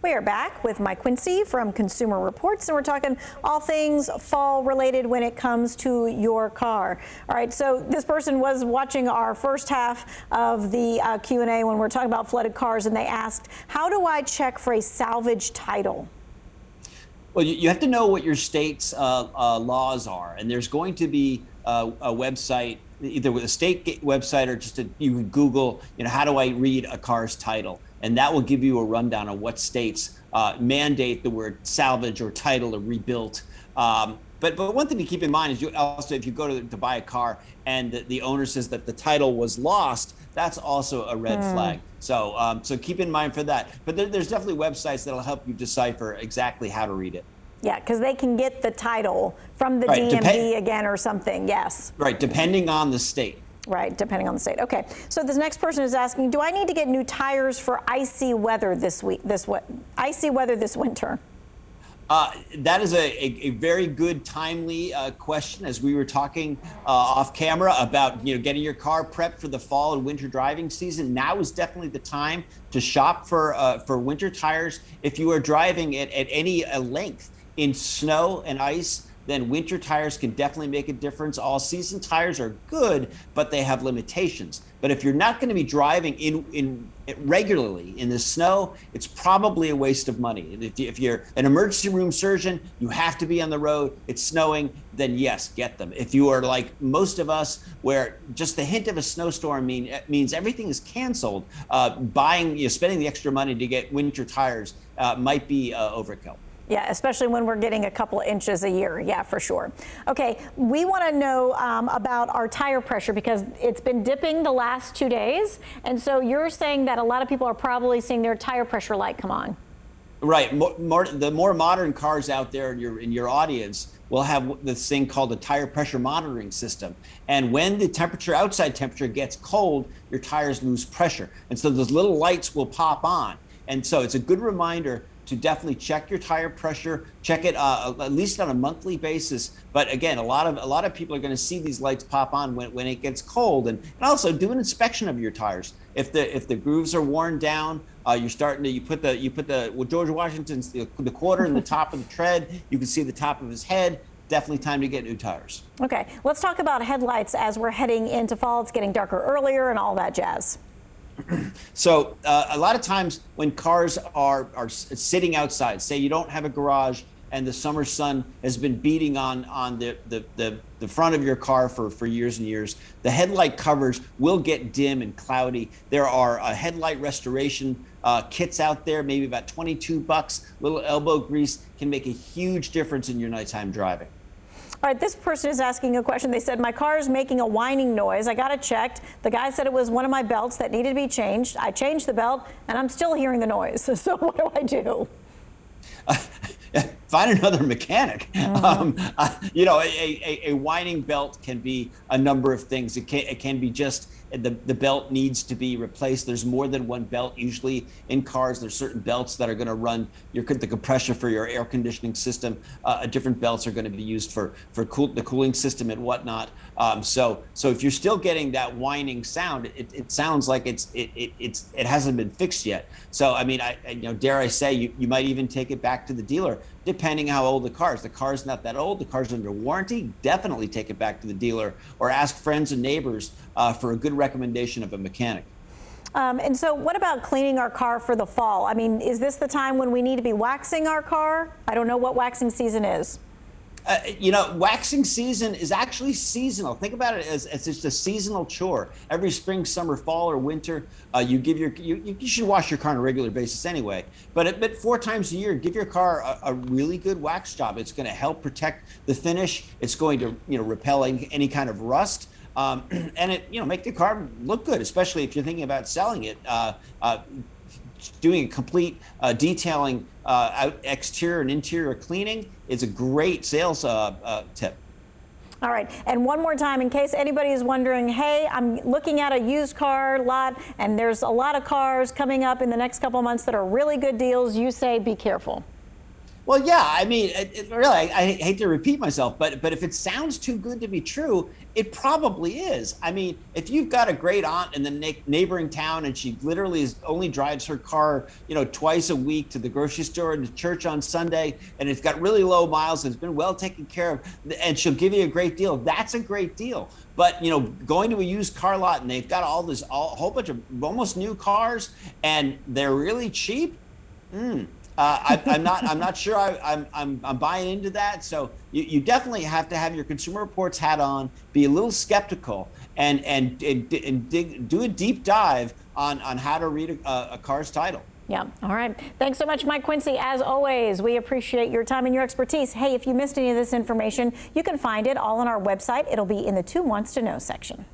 We are back with Mike Quincy from Consumer Reports, and we're talking all things fall related when it comes to your car. All right, so this person was watching our first half of the Q&A when we're talking about flooded cars, and they asked, how do I check for a salvage title? Well, you have to know what your state's laws are, and there's going to be a website, either with a state website or just you would Google, how do I read a car's title? And that will give you a rundown on what states mandate the word salvage or title or rebuilt. But one thing to keep in mind is if you go to buy a car and the owner says that the title was lost, that's also a red flag. So keep in mind for that. But there's definitely websites that'll help you decipher exactly how to read it. Yeah, because they can get the title from the DMV again or something. Yes. Right, depending on the state. Right, depending on the state. Okay, so this next person is asking, do I need to get new tires for icy weather this winter? That is a very good, timely question. As we were talking off camera about getting your car prepped for the fall and winter driving season, now is definitely the time to shop for winter tires. If you are driving at any length in snow and ice, then winter tires can definitely make a difference. All season tires are good, but they have limitations. But if you're not going to be driving in regularly in the snow, it's probably a waste of money. If you're an emergency room surgeon, you have to be on the road, it's snowing, then yes, get them. If you are like most of us, where just the hint of a snowstorm means everything is canceled, spending the extra money to get winter tires might be overkill. Yeah, especially when we're getting a couple of inches a year. Yeah, for sure. Okay, we want to know about our tire pressure because it's been dipping the last 2 days. And so you're saying that a lot of people are probably seeing their tire pressure light come on. Right. The more modern cars out there in your audience will have this thing called a tire pressure monitoring system. And when the outside temperature gets cold, your tires lose pressure. And so those little lights will pop on. And so it's a good reminder to definitely check your tire pressure, check it at least on a monthly basis. But again, a lot of people are going to see these lights pop on when it gets cold, and also do an inspection of your tires. If the grooves are worn down, you put George Washington's the quarter in the top of the tread. You can see the top of his head. Definitely time to get new tires. Okay, let's talk about headlights as we're heading into fall. It's getting darker earlier and all that jazz. So a lot of times when cars are sitting outside, say you don't have a garage and the summer sun has been beating on the front of your car for years and years, the headlight covers will get dim and cloudy. There are headlight restoration kits out there, maybe about $22. Little elbow grease can make a huge difference in your nighttime driving. All right, this person is asking a question. They said, my car is making a whining noise. I got it checked. The guy said it was one of my belts that needed to be changed. I changed the belt, and I'm still hearing the noise. So what do I do? Find another mechanic. A whining belt can be a number of things. It can be just the belt needs to be replaced. There's more than one belt usually in cars. There's certain belts that are going to run the compressor for your air conditioning system. Different belts are going to be used for the cooling system and whatnot. So if you're still getting that whining sound, it sounds like it hasn't been fixed yet. So I mean, dare I say, you might even take it back to the dealer, depending how old the car is. The car's not that old, the car's under warranty, definitely take it back to the dealer or ask friends and neighbors for a good recommendation of a mechanic. And so what about cleaning our car for the fall? I mean, is this the time when we need to be waxing our car? I don't know what waxing season is. Waxing season is actually seasonal. Think about it as just a seasonal chore. Every spring, summer, fall, or winter, you should wash your car on a regular basis anyway. But 4 times a year, give your car a really good wax job. It's going to help protect the finish. It's going to repel any kind of rust. And it make the car look good, especially if you're thinking about selling it. Doing a complete detailing, exterior and interior cleaning is a great sales tip. All right, and one more time, in case anybody is wondering, hey, I'm looking at a used car lot, and there's a lot of cars coming up in the next couple of months that are really good deals. You say be careful. Well, yeah, I mean, really, I hate to repeat myself, but if it sounds too good to be true, it probably is. I mean, if you've got a great aunt in the neighboring town and she literally only drives her car, twice a week to the grocery store and to church on Sunday, and it's got really low miles and it's been well taken care of, and she'll give you a great deal, that's a great deal. But going to a used car lot and they've got a whole bunch of almost new cars and they're really cheap. I'm not sure I'm buying into that. So you definitely have to have your Consumer Reports hat on, be a little skeptical, and do a deep dive on how to read a car's title. Yeah. All right. Thanks so much, Mike Quincy. As always, we appreciate your time and your expertise. Hey, if you missed any of this information, you can find it all on our website. It'll be in the 2 Wants to Know section.